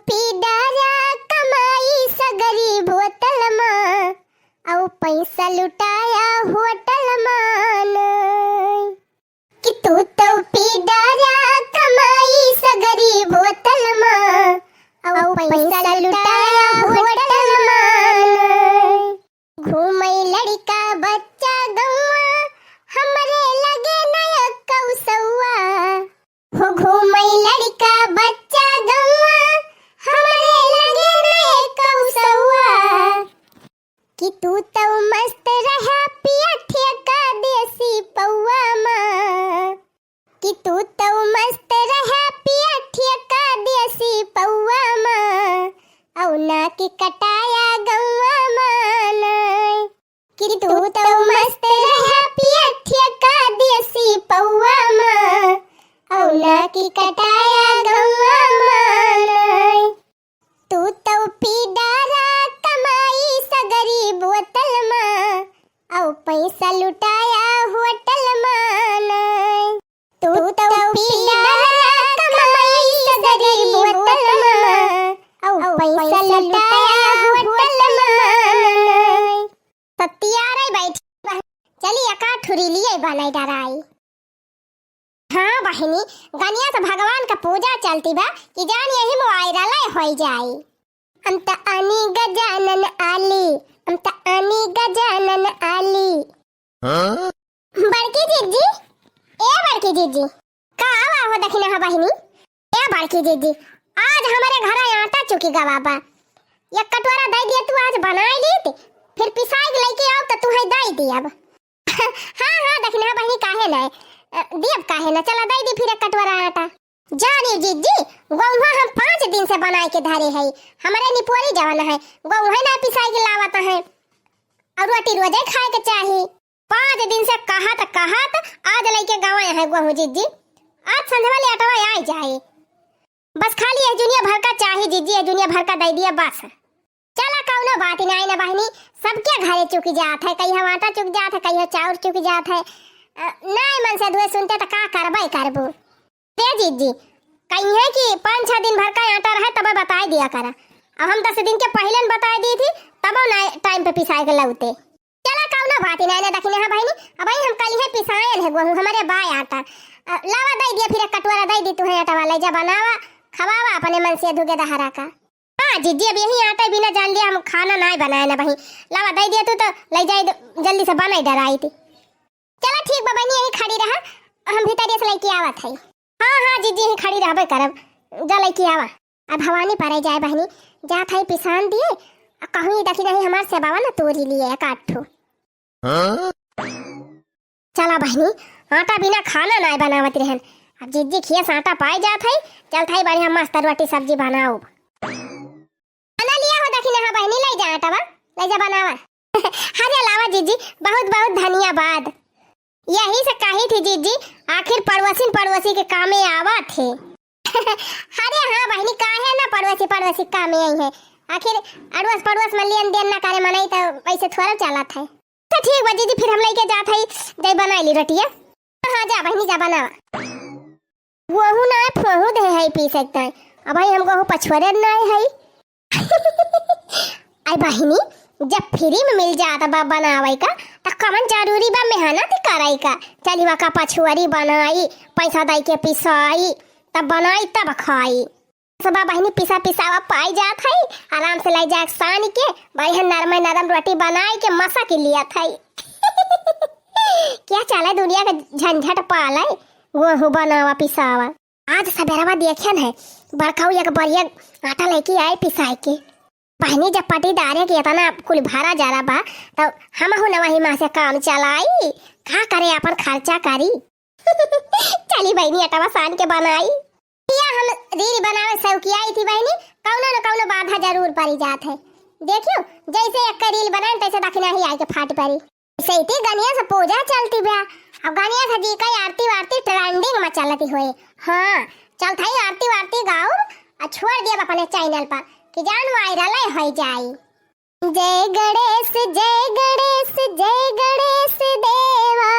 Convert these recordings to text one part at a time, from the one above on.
पीडारा कमाई सगरी बोतल मां औ पैसा लुटाया होटल मान कि तू तो पीडारा कमाई सगरी बोतल मां औ पैसा लुटाया होटल मान घूमई लड़का बच्चा गौवा हमरे लगे नया कौसौआ हो घूमई लड़का बच्चा गौवा हमरे लगे नया कौसौआ कि तू तो मस्त रहा पिया ठेका देसी पौआ मां कि तू तो मस्त रहा पिया ठेका देसी पौआ मां औ ना कि कटाया गौवा मान कि तू तो मस्त रहा पिया ठेका देसी पौआ मां औ ना कि कटाया गौवा मान तू तो पीडारा कमाई सगरी बोतल मां औ पैसा लुटाया होटल मान तू तो पीडारा कमाई सगरी बोतल मां औ पैसा लुटाया होटल मान सत्यारे बैठ चली एका ठुरी लिए बनाई डराई। हाँ बहनी गनिया तो भगवान का पूजा चलती बा कि जान यही वायरल हो जाए। हम त अनी गजानन आली हम त अनी गजानन आली। हाँ? बड़की जीजी ए बड़की जीजी का आवा हो दखिना हा बहनी ए बड़की जीजी आज हमारे घर आटा चुकी गवाबा एक कटोरा दे दिए तू आज बनाई ली फिर पिसाई लेके आओ तो तू है दे दी अब। हाँ हाँ दखिना बहनी काहे ना दियब काहे ना चला दे दी फिर एक कटोरा आटा। जानी जीजी गौवा हम 5 दिन से बनाए के धरे है हमारे निपोरी जवान है गौवा ना पिसाई के लावत है और रोटी रोजे खाए के चाहिए। 5 दिन से कहत आज लेके गवाए है गहू जीजी आज संध्या वाले आटवा आई जाए बस खाली है दुनिया भर का चाहिए जीजी दुनिया भर का दे दिया बस। चला कौनो बात नहीं ना बहनी सबके घरे चुक जात है कहीं आटा चुक जात है कहीं चाउर चुक जात है नहीं मन से दुए सुनते तो का करबई करबो दे जीजी कहीं है कि 5-6 दिन भर का आटा रहे तब बताई दिया करा अब हम 10 दिन के पहले बताई दी थी तब ना टाइम पे पिसाए के लौटे। चला कौनो बात नहीं ना दखिने हां बहनी अब हम कल है पिसाएल है गहू हमारे बाय आटा लावा दे दिया फिर एक कटोरा दे दी तू है आटा वाला जा बनावा खवावा अपने मन से धुगे दहरा का। हाँ जीजी अब यही आटा बिना जान लिया हम खाना नहीं बनाए ना बहनी लावा दे दिया तू तो ले जाए जल्दी से बनाई डराई थी। चला ठीक बा बहनी यही खड़ी रहा हम भीतर से लेके आवत है। हाँ हाँ जीजी यही खड़ी रहबे करब जा लेके आवा अब भवानी परे जाए बहनी जात है पिसान दिए कहूँ देखी नहीं हमार से बाबा ना तोरी लिए एक आठो। चला बहनी आटा बिना खाना नहीं बनावत रहन अब जीजी खियस आटा पाई जात है चल थाई बढ़िया मस्त रोटी सब्जी बनाओ बना लिया हो देखी ना बहनी ले जा आटा ले जा बनावा। अरे लावा जीजी बहुत बहुत धन्यवाद यही से कही थी जीजी आखिर पड़ोसी के कामे आवा थे। अरे हाँ बहनी काहे ना पड़ोसी कामे आई है आखिर अड़ोस पड़ोस में लेन देन ना करे मनाई तो वैसे थोड़ा चला था तो ठीक बा जीजी फिर हम लेके जात है दे बनाई ली रोटिया। हाँ जा बहनी जा बनावा वहु ना फोहु दे है पी सकता है अब भाई हमको पछुरे नहीं है। आई बहनी जब फ्री में मिल जाता बा बनावे का तो कमन जरूरी बा मेहनत कराई का चली वा का पछुआरी बनाई पैसा दे के पिसाई तब बनाई तब खाई सब बहनी पिसावा पाई जात है आराम से ले जा सान के बढ़िया नरम रोटी बनाई के मसा के लिया था। क्या चला दुनिया का झंझट पाले वो बनावा पिसावा आज सवेरा देखन है बरखाऊ एक बढ़िया आटा लेके आए पिसाई के बहनी जब पटीदार है कि इतना कुल भरा जा रहा बा तो हम हो न वही माँ से काम चलाई का करे अपन खर्चा करी। चली बहनी अटवा सान के बनाई या हम रील बनावे सौकी आई थी बहनी कौनो न कौनो बाधा जरूर पड़ी जात है देखियो जैसे एक रील बनाए तैसे दखना ही आई के फाट पड़ी सही गनिया से पूजा चलती बा अब गनिया से जी का आरती वारती ट्रेंडिंग में चलती हुई। हाँ चल थाई आरती वारती गाओ और छोड़ दिया अपने चैनल पर कि जान वायरल हो जाए। जय गणेश देवा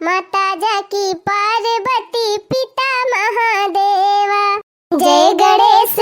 माता जाकी पार्वती पिता महादेवा। जय गणेश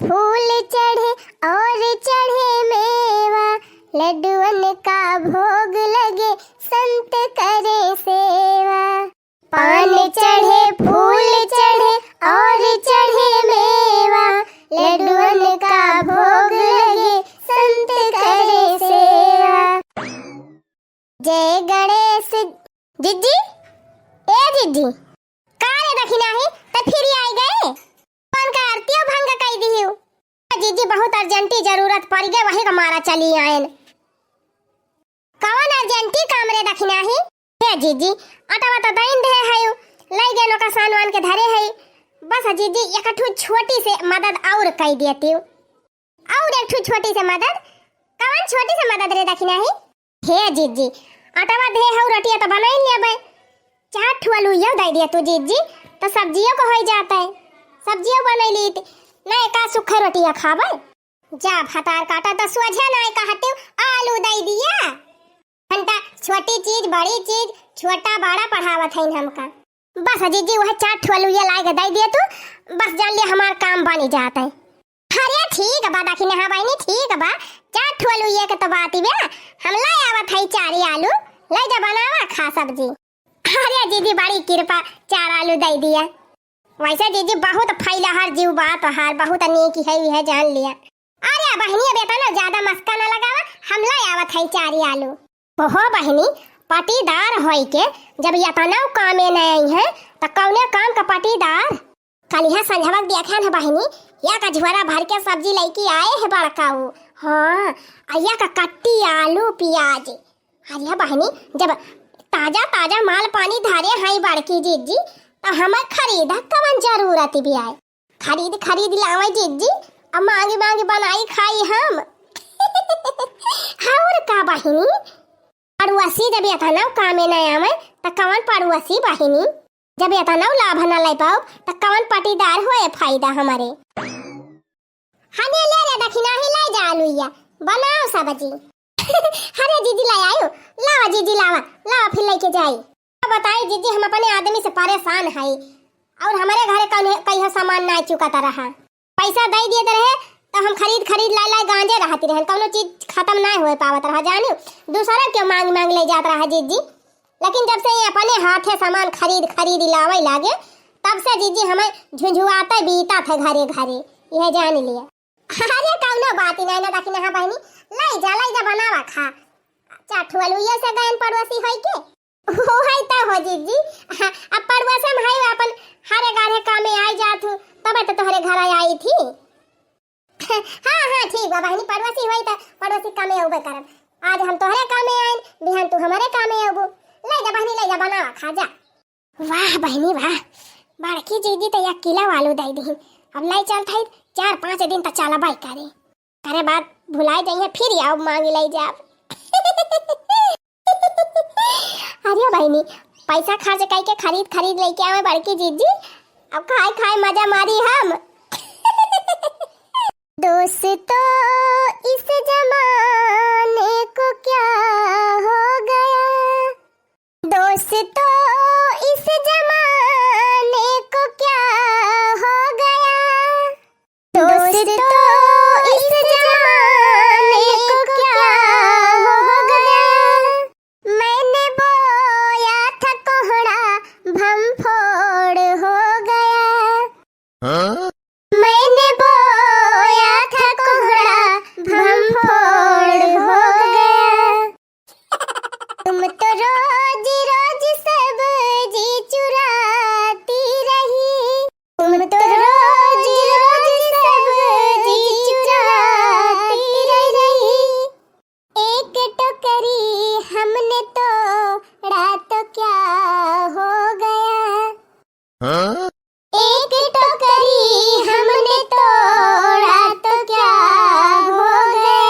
फूल चढ़े और चढ़े मेवा, लड्डुअन का भोग लगे संत करे सेवा। पान चढ़े फूल चढ़े और चढ़े मेवा, लड्डुअन का भोग लगे संत करे सेवा। जय गणेश। जिज्जी ए जिज्जी कारे दखिना है त फिर आई गए कौन का आरती भंग कई दियो। जिज्जी बहुत अर्जेंटी जरूरत पड़ गए वही का मारा चली आएन। कौन अर्जेंटी काम रे दखिना है हे जिज्जी आटा बता दाइन दे है लई गेनो का सामान के धरे है। बस जिज्जी एकठू छोटी से मदद और कई देती और एक ठू छोटी से मदद। कौन छोटी से मदद रे दखिना है हे जिज्जी आटा दे है रोटियां तो बनाई लेबे। चार ठू आलू यो दे दिया तू जिज्जी तो सब्जियों को हो जाता है। सब्जियों बना ली नहीं का सूखा रोटियां खाबे। जा फतार काटा तो सोझे नहीं कहते आलू दे दिया। घंटा छोटी चीज बड़ी चीज छोटा बड़ा पढ़ावत है हमका। बस जिज्जी वह चार ठू आलू ये लाके दे दिया तू बस जान लिया हमार काम बन जाता है। अरे ठीक है बा दाखी नहा बाई ठीक है बा चार ठू आलू ये के तो बात ही बे हम ला आवत है चार आलू ले जा बनावा खा सब्जी। अरे जीजी बड़ी कृपा चार आलू दे दिया। वैसे जीजी बहुत फैला हर जीव बात हार बहुत नेकी है जान लिया। अरे बहनी बेटा ना ज्यादा मस्का ना लगावा हम ला आवत है चार आलू। ओहो बहनी पटीदार होई के जब यतनाव कामे नहीं है तो कौने काम का पटीदार। कल यह संझवक देखा है बहनी या का झोरा भर के सब्जी लेके आए है बड़काऊ। हाँ अया का कट्टी आलू प्याज। अरे बहनी जब ताजा ताजा माल पानी धारे हाई बड़की जीजी तो हमें खरीदा कवन जरूरत भी आए। खरीद लावे जीजी अब मांगी मांगी बनाई खाई हम। और का बहिनी पड़ुआसी जब यतनाव कामे न आवे तो कवन पड़ुआसी बहिनी जब यतनाव लाभ न ले पाओ तो कवन पटीदार होए फायदा हमारे। हने ले रे दखिना ही ले जा आलूया बनाओ सब्जी। अरे जीजी ला आयो लावा जीजी लावा फिर लेके जाई। बताई जीजी हम अपने आदमी से परेशान है और हमारे घरे कहीं सामान ना चुकाता रहा। पैसा दे दिए रहे तो हम खरीद ला गांजे रहती रहे कौनो चीज खत्म ना हो पावत रहा जानी दूसरा क्यों मांग ले जाता रहा जीजी। लेकिन जब से ये अपने हाथे सामान खरीद लावे लागे तब से जीजी हमें झुझुआते बीता थे घरे यह जान लिया। अरे कौनो बात ही नहीं ना दखिना हां बहनी लाई जा बनावा खा चाठू आलू ये से गयन पड़ोसी होई के हो है त हो जीजी। अब पड़ोसी में है अपन हरे गारे कामे आई जाथू तब तो तोहरे घर आई थी। हां ठीक बा बहनी पड़ोसी होई त पड़ोसी कामे होबे करब। आज हम तोहरे कामे आइन बिहान तू हमारे कामे आबू। ले जा बहनी ले जा बनावा खा जा। वाह बहनी वाह बड़की जीजी तो 1 किलो आलू दे दी। अब लाई चल थाई 4-5 दिन तक चला बाई करे बात भुलाई जाइए फिर आओ मांगी लाई जा। अरे बहनी पैसा खर्च करके खरीद लेके आवे बड़की जीजी अब खाए मजा मारी हम। दोस्तों इस जमाने को क्या हो गया। दोस्तों इस जमाने को क्या हो गया। दोस्तों इस जमाने को क्या हो गया। मैंने बोया था कोहड़ा भंफोड़ हो गया। हाँ? मैंने बोया था कोहड़ा भंफोड़ हो गया। तुम तो रोज रोज सब्जी चुराती रही। तुम तो रोज रोज सब्जी चुराती रही। एक टोकरी हमने तोड़ा तो क्या हो गया। हाँ? एक टोकरी हमने तोड़ा तो क्या हो गया।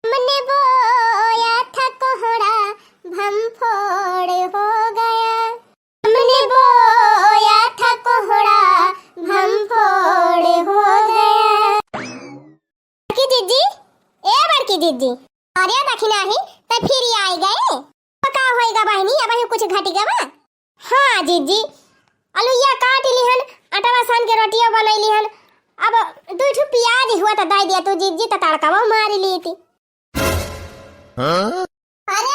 हमने बोया था कोहड़ा भंफोड़ हो गया। हमने बोया था कोहड़ा भंफोड़ हो गया। बड़की जीजी बड़की जीजी अरे दखिना ही त फिर आई गए का होएगा बहनी अब कुछ घटी गवा। हाँ जीजी आलूया काट लिहन आटा सान के रोटियां बनैली हन अब दो ठो प्याज हुआ तो दाई दिया तू जीजी तो तड़का वो मार ली थी। अरे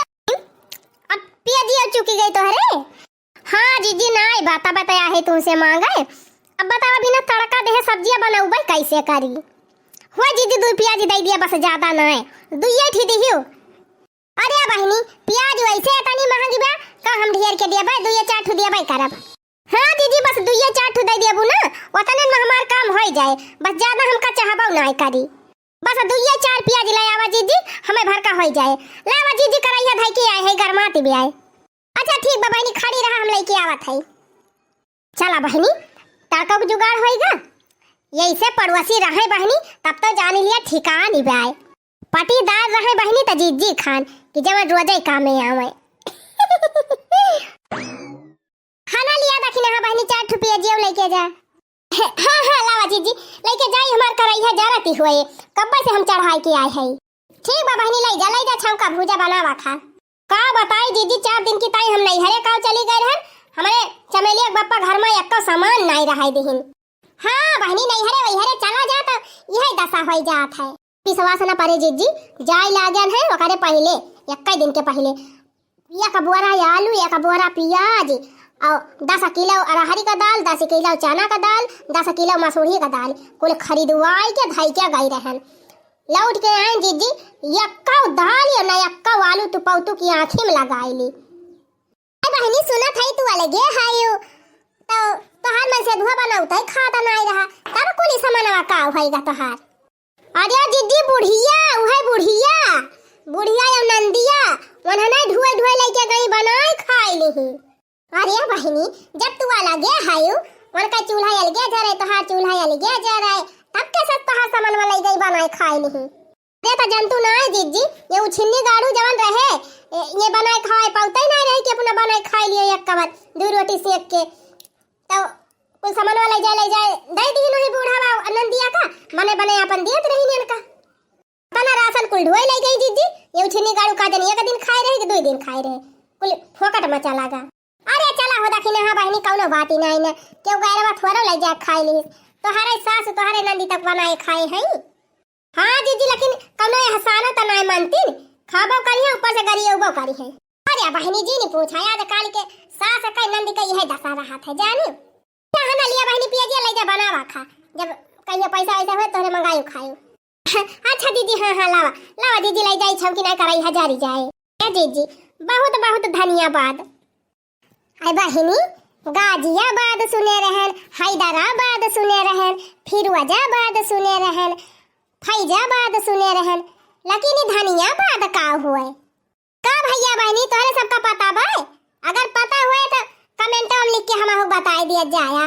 अब प्याजी अब चुकी गई तो हरे। हाँ जीजी ना बाता बताया है तुमसे मांगे। अब बताओ बिना तड़का दे सब्जियां बनाऊ भाई कैसे करी। हुआ जीजी दो प्याज दे दिया बस ज्यादा ना है दुइये ठी दिहियो। अरे बहनी प्याज वैसे इतनी महंगी बा का हम ढेर के दिया भाई दुइये चार ठो दिया भाई करब। हाँ दीदी बस दुइये चार ठो दे दिया ना उतने में हमार काम हो जाए बस ज्यादा हमका चाहबो ना करी। बस दुइये चार प्याज ले आवा जीजी हमें भर का हो जाए। लावा जीजी करैया धाई के आए है गरमाती भी आए। अच्छा ठीक बा बहनी खड़ी रहा हम लेके आवत है। चला बहनी तड़का को जुगाड़ होएगा यही से पड़ोसी रहे बहनी तब तो जान लिया ठिकान ही आए। पटीदार रहे बहनी त जीजी खान कि जब रोजे काम में आवे। खाना लिया दखिना हां बहनी 4 रुपया जेव लेके जा। हां हां लावा जीजी लेके जाई हमार करैया जरती होए कब्बे से हम चढ़ाई के आए है। ठीक बा बहनी ले जा छौका भूजा बनावा खा। का बताई दीदी 4 दिन की ताई हम नहीं हरे काव चली गए रहन हमारे चमेलिया बप्पा घर में एक सामान नहीं रहाई देहिन। हां बहनी नहीं हरे वही हरे चला जा तो यही दशा हो जात है। विश्वास न परे जीजी जाय लागन है ओकरे पहले एक दिन के पहले एक बोरा आलू एक बोरा प्याज और 10 किलो अरहरी का दाल 10 किलो चना का दाल 10 किलो मसूरी का दाल कुल खरीदवाई के धाई के गई रहन। लौट के आए जीजी यक्का दाल या ना यक्का आलू तू पौतू की आंखें में लगाईली। अरे बहनी सुना था तू अलगे हायो तो तोहार मन से धुआ बनाउता खाता नहीं रहा तब कुल सामानवा का होएगा तोहार। अरे जीजी बुढ़िया उहे बुढ़िया या नंदिया वनहना धुए धुए लेके गई बनाए खाई ली। अरे बहनी जब तू अलगे हायो वन का चूल्हा अलगे जरे तोहार चूल्हा अलगे जरे तब कैसे तोहार सामान वाला गई बनाए खाई ली। अरे तो जंतु ना है जीजी ये उछिन्नी गाड़ू जवन रहे ये बनाए खाए पाउते नहीं रहे कि अपना बनाए खाई लिए एक कबर 2 रोटी सेक के तो कुल सामान वाला ले जाए दे दी नहीं बूढ़ा नंदिया का बने अपन दियत रही ने का तना राशन कुल ढोई ले गई जीजी ये उछिन्नी गाड़ू का दिन एक दिन खाए रहे कि 2 दिन खाए रहे कुल फोकट मचा लगा। अरे चला हो दखिना हां बहनी कौनो बात ही नहीं ना क्यों गैरवा थोड़ा ले जा खाई ली तोहारे सास तोहारे नंदी तक बनाए खाए हैं। हां जीजी लेकिन कौनो हसाना त नहीं मानती खाबो करी ऊपर से गरी उबो करी है। अरे बहनी जी ने पूछा आज काल के सास का नंदी का यह दशा रहा था जानी कहना लिया बहनी पिया ले जा बनावा खा जब कहियो पैसा ऐसा हो तोरे मंगायो खायो। अच्छा दीदी हां लावा दीदी ले जाई छौकी ना कराई हजारी जाए। ए दीदी बहुत बहुत धन्यवाद। आई बहनी गाजियाबाद सुने रहन हैदराबाद सुने रहन फिरोजाबाद सुने रहन फैजाबाद सुने रहन लेकिन धनियाबाद का हुए का भैया बहनी तोरे सबका पता बा अगर पता हुए तो कमेंट में लिख के हमहु बता दिया जाया।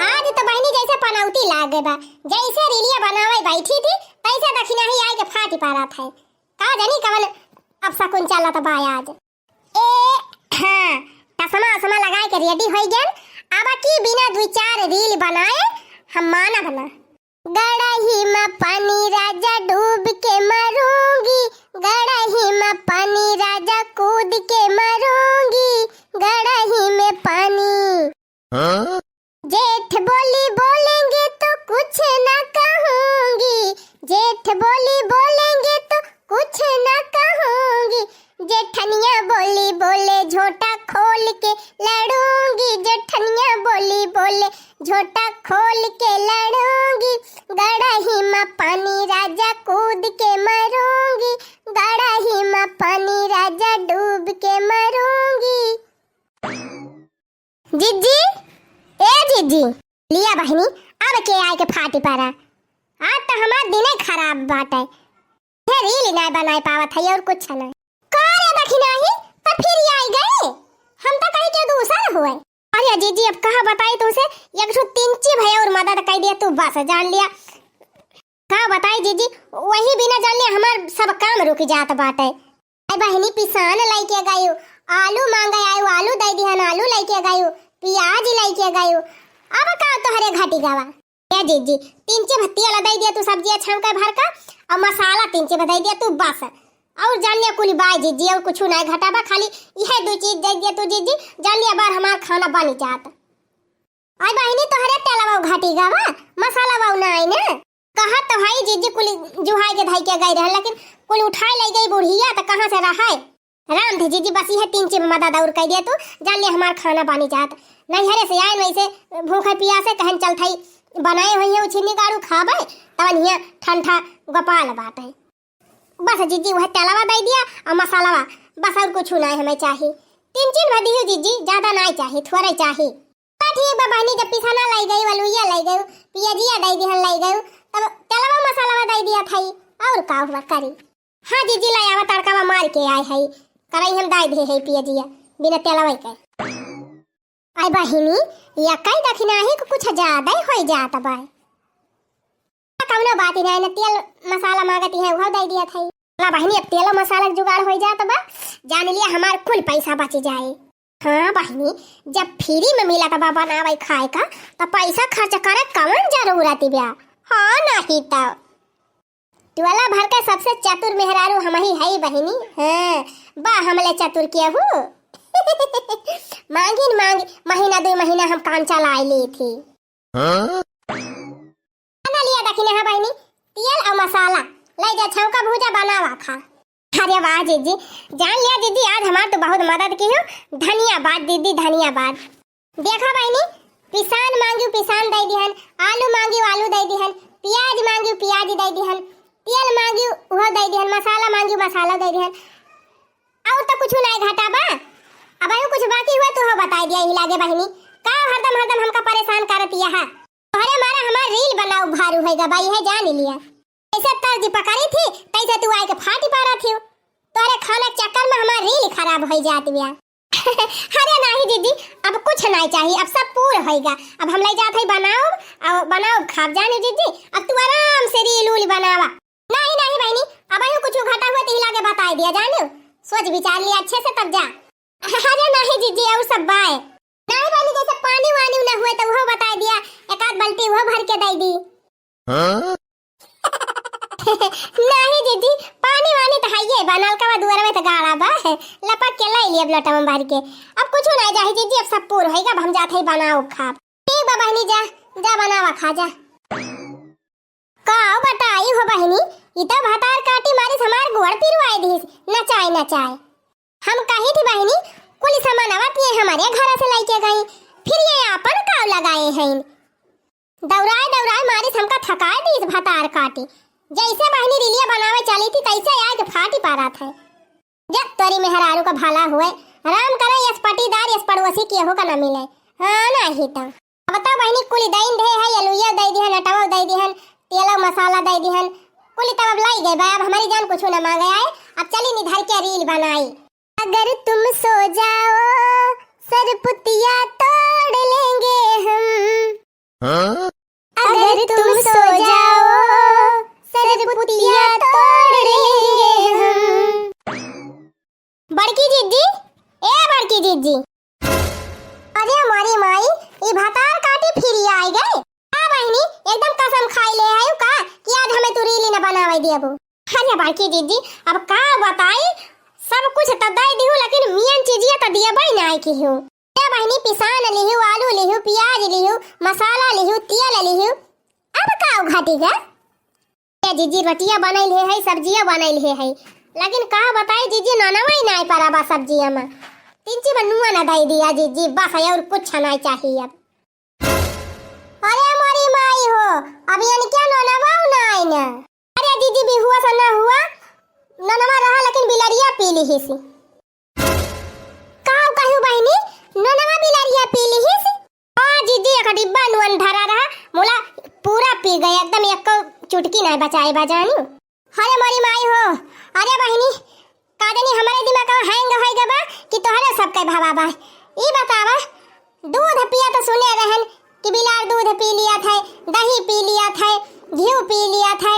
आज तो बहनी जैसे पनौती लागे बा जैसे रीलिया बनावे बैठी थी तैसे दखिना ही आए के फाटी पारा था का जानी कवन अब शकुन चला तो बाय आज ए हां चश्मा लगाए के रेडी हो गए अब की बिना 2-4 रील बनाए हम माना बना। गड़ही में पानी राजा डूब के मरूंगी गड़ही में पानी राजा कूद के मरूंगी गड़ही में पानी। हाँ? जेठ बोली बोलेंगे तो कुछ ना कहूंगी जेठ बोली बोलेंगे तो कुछ ना कहूंगी जेठनिया बोली बोले झोटा खोल के लड़ूंगी जेठनिया बोली बोले झोटा खोल के लड़ूंगी गड़ही में पानी राजा कूद के मरूंगी गड़ही में पानी राजा डूब के मरूंगी। जीजी ए जीजी लिया बहनी अब के आए के फाटी पारा आज तो हमार दिन खराब बाटे फिर रील नहीं बनाए पावत है और कुछ नहीं करे दखिना ही तो फिर आई गए हम तो कहीं के दूसरा हुए। अरे जीजी अब कहा बताई तुमसे एक सौ 3 भैया और मदद कर दिया तू बस जान लिया का बताई जीजी वही बिना जान लिया हमार सब काम रुक जात बाटे। आई बहनी पिसान लेके गयो आलू मांगे आयो आलू दे दिहन आलू लेके गयो प्याज लेके गयो अब का तोहरे घाटी गावा। ए जीजी 3 भत्तिया ला दे दिया तू सब्जियां छान के भर का और मसाला 3 दे दिया तू बस और जान लिया कुली बाय जीजी और कुछ नहीं घटाबा खाली यह 2 चीज दे दिया तू जीजी जान लिया बार हमार खाना बन जात। आई बहनी तोहरे तेलवा घाटी गावा भाई जीजी कुल जुहाई के धाई के गई रहे, लेकिन कुल उठाए ले गई बुढ़िया तो कहां से रहा है। राम थे जीजी बस ये 3 मदद और कह दिया तू जान ले हमार खाना पानी जात नहीं हरे से आए वैसे भूखे पियासे कहन चल थई बनाए हुई है उछिनी गाड़ू खाबे तवन हिया ठंडा गोपाल बाटे। बस जीजी वह तेलवा दे दिया और मसालावा बस और कुछ नहीं हमें चाहिए। 3 भदी हो जीजी ज्यादा नहीं चाहिए थोड़ा चाहिए। ठीक बा बहनी जब पिसाना लाई गई वलुइया लाई गई पियाजिया दई दिहन लाई गई तब तेलवा मसालावा दई दिया थई और का हुआ करी। हां जीजी लाई आवा तड़कावा मार के आए है कराई हम दाई दे है पियाजिया बिना तेलवा के। आई बहिनी या कई दखिना ही कुछ ज्यादा ही हो जात बा कौनो बात ही नहीं। तेल मसाला मांगती है वो दे दिया थी। ला बहनी अब तेल मसाला जुगाड़ हो जात बा जान लिया हमार कुल पैसा बच जाए। हाँ बहनी जब फ्री में मिला था बनावे खाए का तो पैसा खर्च करे कौन जरूरत बा। हाँ नहीं तो टोला भर के सबसे चतुर मेहरारू हम ही है बहनी। हाँ बा हमले चतुर किया हूँ मांगी महीना 2 महीना हम काम चला ली थी। लिया दखिने है बहनी तेल और मसाला ले जा छौका भूजा बनावा खा। अरे वाह जीजी जान लिया दीदी आज हमार तो बहुत मदद की हो धन्यवाद दीदी धन्यवाद। देखा बहनी पिसान मांगी पिसान दे दिहन आलू मांगी आलू दे दिहन प्याज मांगी प्याज दे दिहन तेल मांगी वो दे दिहन मसाला मांगी मसाला दे दिहन और तो कुछ नहीं घटा बा। अब आयो कुछ बाकी हुआ तो हो बता दिया ही लागे बहनी का हरदम हमका परेशान करतिया है। अरे मारा हमार रील बनाओ भारू है भाई है जान लिया ऐसे तर्ज पकड़ी थी तैसे तू आके फाटी पारा थी तोरे खाना चक्कर में हमार रील खराब हो जात बिया। अरे नहीं दीदी अब कुछ नहीं चाहिए अब सब पूरा होएगा अब हम ले जात है बनाओ खाब जाने दीदी अब तू आराम से रील उल बनावा। नहीं नहीं बहनी अब आयो कुछ घटा हुआ तो लाके बता दिया जानो सोच विचार लिया अच्छे से तब जा। अरे नहीं दीदी और सब बाय नहीं बनी जैसे पानी वानी न हुए तो वो बता दिया एक आध बाल्टी वो भर के दे दी। नहीं दीदी पानी वानी तो है ये बनल का दुआर में तो गाड़ा बा लपक के ले लिए लोटा में भर के अब कुछ नहीं जाही दीदी अब सब पूरा होएगा हम जाते ही बनाओ खा। ठीक बा बहनी जा जा बनावा खा जा। का बताई हो बहनी इता भातार काटी मारी हमार गोड़ पिरवाई दी नचाए हम कही थी बहनी कुल सामान आवत ये हमारे घर से लेके गई फिर ये अपन काव लगाए हैं दौड़ाए मारी हमका थकाए दी भातार काटी जैसे बहनी रिलिया बनावे चली थी तैसे आज फाटी पारा था। जब तोरी मेहरारू का भला हुए राम करे यस पटीदार यस पड़ोसी के हो का न मिले। हाँ नहीं तो बता बहनी कुल दैन दे है यलुया दे दिहन अटवा दे दिहन तेल मसाला दे दिहन कुल तब अब लाई गए अब हमारी जान कुछ न मांगे आए अब चली निधर के रील बनाई। अगर तुम सो जाओ सरपुतिया तोड़ लेंगे हम। अगर तुम सो जाओ सरपुतिया तोड़ लेंगे हम। बड़की जीजी ए बड़की जीजी अरे हमारी माई ये भातार काटी फिर आई गए। हां बहनी एकदम कसम खाई ले आयो का कि आज हमें तू रीली न बनावे दियबो। अरे बड़की जीजी अब का बताई सब कुछ तो दे दिहु लेकिन मियन चीजिया तो दिया भाई नहीं की हूं। ए बहनी पिसान लिहु आलू लिहु प्याज लिहु मसाला लिहु तेल लिहु अब का घटेगा। ए जीजी रोटियां बनैल है सब्जियां बनैल है लेकिन का बताई जीजी ननवाई नहीं पाराबा सब्जियां में 3 बनुआ न दे दिया जीजी बस और कुछ नहीं चाहिए अब। अरे हमारी माई हो अब यानी क्या ननवाऊ नहीं ना। अरे जीजी भी हुआ सा ना हुआ ननमा रहा लेकिन बिलरिया पी ली ही सी काऊ कहू बहनी ननमा बिलरिया पी ली ही सी। हां जीजी एक डिब्बा नुन धरा रहा मोला पूरा पी गए एकदम एक चुटकी नहीं बचाए बजानी। अरे मोरी माई हो अरे बहनी कादनी हमारे दिमाग में हैंग होएगा बा कि तोहरे सब के भावा बा ई बतावा दूध पिया तो सुने रहन कि बिलार दूध पी लिया था दही पी लिया था घी पी लिया था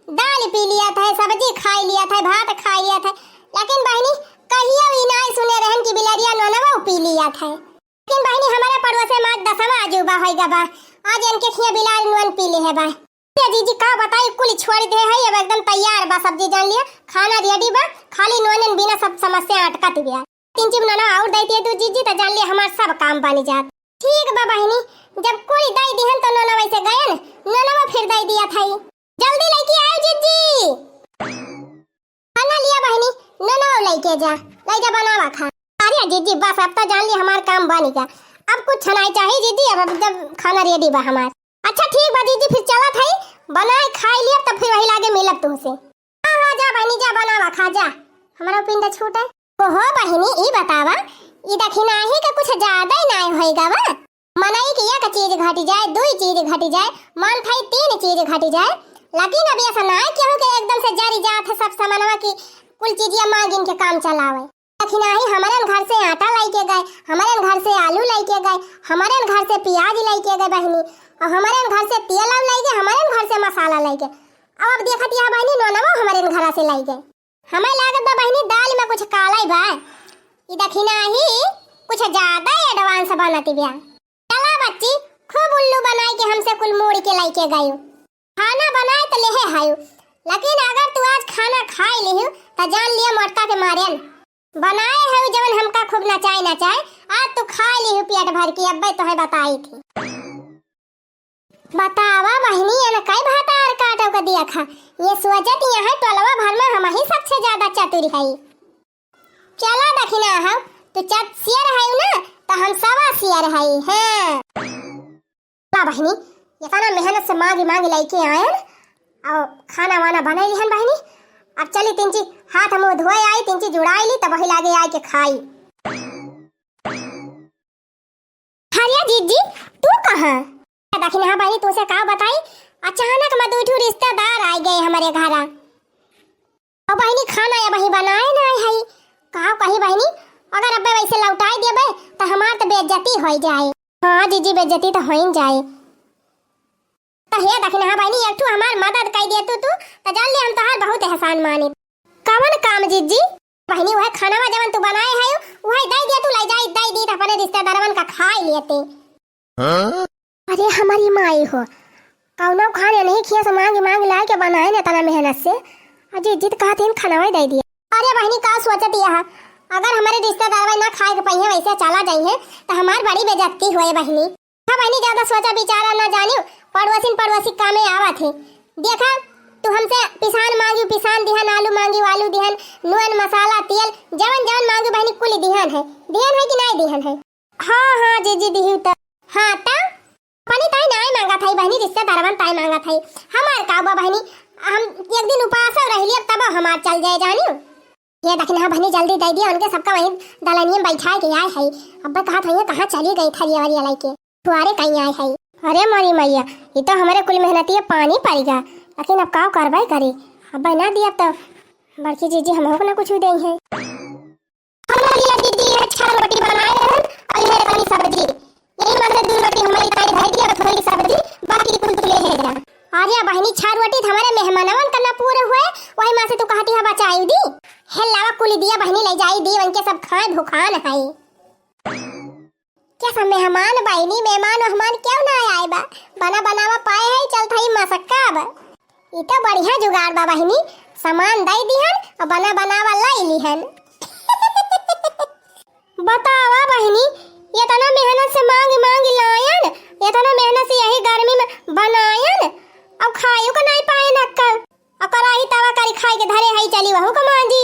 दाल पी लिया था सब्जी खा लिया था भात खा लिया था लेकिन बहनी कहिया भी नहीं सुने रहन कि बिलरिया ननवा पी लिया था। लेकिन बहनी हमारे पड़ोस में 10वां अजूबा होएगा बा आज इनके खिया बिलार नन पी ले है बा। जीजी का बताई कुल छोड़ दे है अब एकदम तैयार बा सब्जी जान लिया खाना रेडी बा खाली नन बिना सब समस्या अटकत बिया 3 ननवा और देती है तो जीजी तो जान लिया हमार सब काम बन जात। ठीक बा बहनी जब कोई दई दिहन तो ननवा से गयन ननवा फिर दई दिया था जल्दी ले जा बनावा खा। अरे जीजी बस अब तो जान ली हमार काम बन गया, अब कुछ नहीं चाहिए जीजी, अब जब खाना रेडी बा हमार। अच्छा ठीक बा जीजी, फिर चला था बनाए खाई लिया तब फिर वही लागे मिलब तुमसे। हाँ जा बहनी जा बनावा खा जा, हमारा पिंड छूटे। ओहो बहनी ई बतावा, ई दखिना ही का कुछ ज्यादा ही नहीं होएगा बा। मनाई कि एक चीज घटी जाए, दो चीज घटी जाए, मन थाई 3 चीज घटी जाए, लेकिन अभी ऐसा ना है क्यों कि एकदम से जारी जात है सब सामानवा की कुल चीजिया मांगिन के काम चलावे। लेकिन ही हमारे घर से आटा लेके गए, हमारे घर से आलू लेके गए, हमारे घर से प्याज लेके गए बहनी, और हमारे घर से तेल लेके, हमारे घर से मसाला लेके। अब देखत यह बहनी नोनवा हमारे घर से लेके हमें लागत बा बहनी दाल में कुछ काला ही बा। ई दखिना ही कुछ ज्यादा ही एडवांस बनती बिया। चला बच्ची खूब उल्लू बनाई के हमसे कुल मोड़ के लेके गयो, खाना बनाए तो लेहे हायो, लेकिन अगर तू आज खाना खाई लियो तो जान लिया मरता के मारे बनाए है जवन हमका खूब नचाए आज तू खा लियो पेट भर के। अब्बे तो है बताई थी। बतावा बहनी ये ना कई भाता और काटो का दिया खा, ये सोचत यहाँ टोलवा भर में हम ही सबसे ज्यादा चतुर है। चला दखिना हम तो चत शेर है ना, तो हम सवा शेर है। हैं बहनी ये तना मेहनत से मांगी लेके आए और खाना वाना बना लिहन बहनी। अब चली 3 चीज हाथ मुंह धोए आई, 3 चीज जुड़ाई ली, तब वही लागे आई के खाई। हरिया जीजी तू कहाँ? दखिन हाँ बहनी तुझसे का बताई, अचानक मत उठू रिश्तेदार आ गए हमारे घर। और बहनी खाना या वही बनाए ना है का कही बहनी, अगर अब्बे वैसे लौटाई देबे तो हमार तो बेइज्जती हो जाए। हाँ जीजी बेइज्जती तो हो ही जाए। तो हे दखिन हाँ बहनी एक तू हमार मदद कर दे तू तो जान ले हम तोहार बहुत एहसान मानी। कवन काम जीजी? बहनी वह खाना जवन तू बनाए है वही दे दे, तू ले जाई दे दी अपने रिश्तेदारवन का खाई लेते। अरे हमारी माई हो कौनो खाने नहीं खिया से मांग लाए के बनाए ने तना मेहनत से, अजी जित कहते हैं खाना दे दिया। अरे बहनी का सोचत यह अगर हमारे रिश्तेदार ना खाए के पहिए वैसे चला जाइए तो हमार बड़ी बेइज्जती होए बहनी। हाँ बहनी ज्यादा सोचा बेचारा ना जानियो, पड़ोसी कामे आवत है। देखा तू हमसे पिसान मांगी पिसान दिहन, आलू मांगी आलू दिहन, नून मसाला तेल जवन जवन मांगी बहनी कुल दिहन है कि नहीं दिहन है? हाँ जीजी दिही तो। हाँ ता पानी ताई नहीं मांगा था बहनी, रिश्तेदारवन ताई मांगा था। हमार का बा बहनी हम एक दिन उपास रह लिए तब हमार चल जाए जानियो। ये दखिन हाँ बहनी जल्दी दे दिया, उनके सबका वहीं दलनिया में बैठा के आए है। अब कहा था ये कहाँ चली गई था ये वाली लेके तुम्हारे कहीं आए है। अरे मारी मैया ये तो हमारे कुल मेहनती पानी पड़ेगा, लेकिन अब का कार्रवाई करे, अब बना दिया तो बड़की जीजी हम को ना कुछ दे है। हमारी दीदी है 6 रोटी बनाए हैं और ये वाली सब्जी, यही मतलब 2 रोटी हमारी ताई भाई की और थोड़ी सब्जी बाकी कुल तो ले है। अरे बहनी 6 रोटी हमारे मेहमानवन करना पूरे हुए, वही मां से तू कहती है बचाई दी है लावा कुल दिया बहनी ले जाई दी उनके सब खाए भूखान है। क्या सब मेहमान बहनी मेहमान क्यों ना आए बा, बना बनावा पाए है चलता ही मसक्का बा। ये तो बढ़िया जुगाड़ बा बहनी, सामान दे दिहन और बना बनावा लाई लिहन। बतावा बहनी ये तना मेहनत से मांग लायन, ये तना मेहनत से यही गर्मी में बनायन अब खायो को नहीं पाए नक्कर, और कराही तवा करी खाई के धरे है चली वहु को मांगी।